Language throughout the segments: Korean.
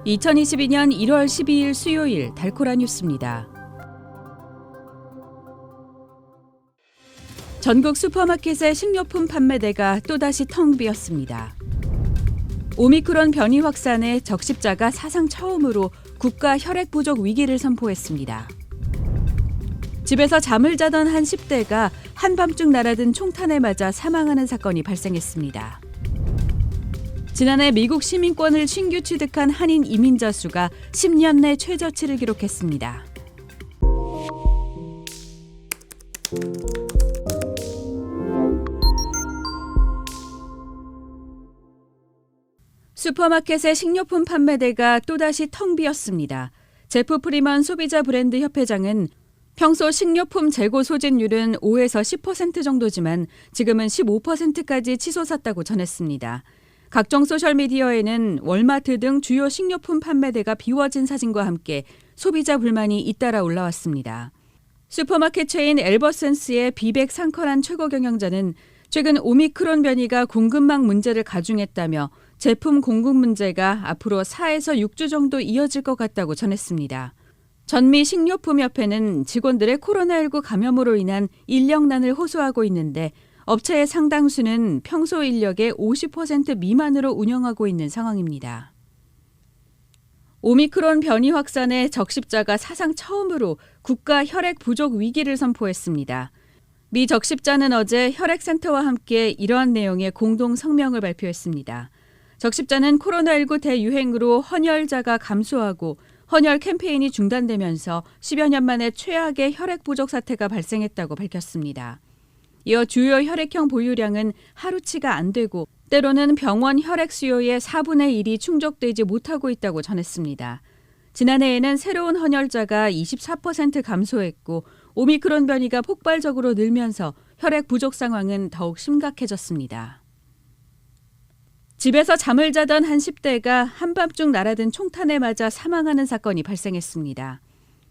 2022년 1월 12일 수요일 달코라 뉴스입니다. 전국 슈퍼마켓의 식료품 판매대가 또다시 텅 비었습니다. 오미크론 변이 확산에 적십자가 사상 처음으로 국가 혈액 부족 위기를 선포했습니다. 집에서 잠을 자던 한 10대가 한밤중 날아든 총탄에 맞아 사망하는 사건이 발생했습니다. 지난해 미국 시민권을 신규 취득한 한인 이민자 수가 10년 내 최저치를 기록했습니다. 슈퍼마켓의 식료품 판매대가 또다시 텅 비었습니다. 제프 프리먼 소비자 브랜드 협회장은 평소 식료품 재고 소진율은 5에서 10% 정도지만 지금은 15%까지 치솟았다고 전했습니다. 각종 소셜미디어에는 월마트 등 주요 식료품 판매대가 비워진 사진과 함께 소비자 불만이 잇따라 올라왔습니다. 슈퍼마켓 체인 엘버센스의 비백 상커란 최고 경영자는 최근 오미크론 변이가 공급망 문제를 가중했다며 제품 공급 문제가 앞으로 4에서 6주 정도 이어질 것 같다고 전했습니다. 전미식료품협회는 직원들의 코로나19 감염으로 인한 인력난을 호소하고 있는데 업체의 상당수는 평소 인력의 50% 미만으로 운영하고 있는 상황입니다. 오미크론 변이 확산에 적십자가 사상 처음으로 국가 혈액 부족 위기를 선포했습니다. 미 적십자는 어제 혈액센터와 함께 이러한 내용의 공동 성명을 발표했습니다. 적십자는 코로나19 대유행으로 헌혈자가 감소하고 헌혈 캠페인이 중단되면서 10여 년 만에 최악의 혈액 부족 사태가 발생했다고 밝혔습니다. 이어 주요 혈액형 보유량은 하루치가 안 되고 때로는 병원 혈액 수요의 4분의 1이 충족되지 못하고 있다고 전했습니다. 지난해에는 새로운 헌혈자가 24% 감소했고 오미크론 변이가 폭발적으로 늘면서 혈액 부족 상황은 더욱 심각해졌습니다. 집에서 잠을 자던 한 10대가 한밤중 날아든 총탄에 맞아 사망하는 사건이 발생했습니다.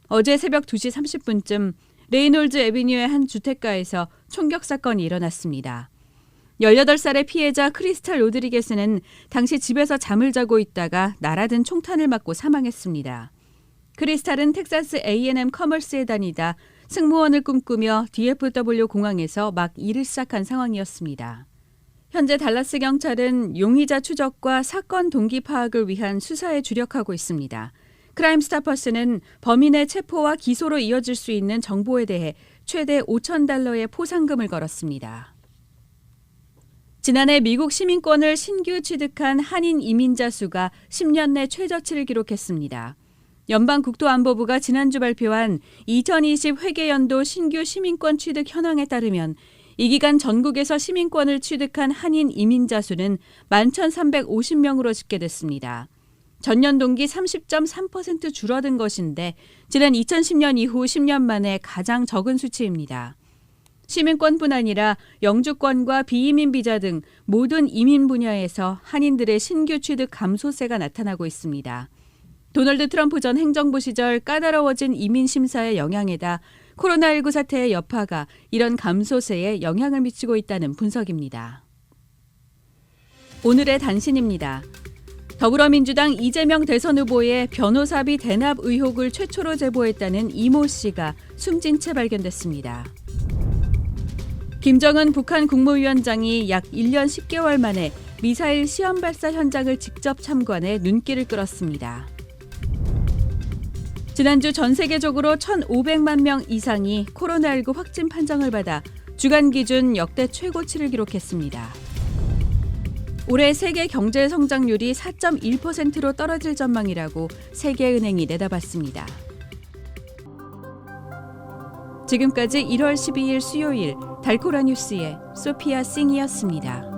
어제 새벽 2시 30분쯤 레이놀즈 애비뉴의 한 주택가에서 총격 사건이 일어났습니다. 18살의 피해자 크리스탈 로드리게스는 당시 집에서 잠을 자고 있다가 날아든 총탄을 맞고 사망했습니다. 크리스탈은 텍사스 A&M 커머스에 다니다 승무원을 꿈꾸며 DFW 공항에서 막 일을 시작한 상황이었습니다. 현재 달라스 경찰은 용의자 추적과 사건 동기 파악을 위한 수사에 주력하고 있습니다. 크라임스타퍼스는 범인의 체포와 기소로 이어질 수 있는 정보에 대해 최대 $5,000의 포상금을 걸었습니다. 지난해 미국 시민권을 신규 취득한 한인 이민자 수가 10년 내 최저치를 기록했습니다. 연방국토안보부가 지난주 발표한 2020 회계연도 신규 시민권 취득 현황에 따르면 이 기간 전국에서 시민권을 취득한 한인 이민자 수는 11,350명으로 집계됐습니다. 전년 동기 30.3% 줄어든 것인데 지난 2010년 이후 10년 만에 가장 적은 수치입니다. 시민권뿐 아니라 영주권과 비이민 비자 등 모든 이민 분야에서 한인들의 신규 취득 감소세가 나타나고 있습니다. 도널드 트럼프 전 행정부 시절 까다로워진 이민 심사의 영향에다 코로나19 사태의 여파가 이런 감소세에 영향을 미치고 있다는 분석입니다. 오늘의 단신입니다. 더불어민주당 이재명 대선 후보의 변호사비 대납 의혹을 최초로 제보했다는 이모 씨가 숨진 채 발견됐습니다. 김정은 북한 국무위원장이 약 1년 10개월 만에 미사일 시험 발사 현장을 직접 참관해 눈길을 끌었습니다. 지난주 전 세계적으로 1,500만 명 이상이 코로나19 확진 판정을 받아 주간 기준 역대 최고치를 기록했습니다. 올해 세계 경제 성장률이 4.1%로 떨어질 전망이라고 세계은행이 내다봤습니다. 지금까지 1월 12일 수요일 달코라 뉴스의 소피아 싱이었습니다.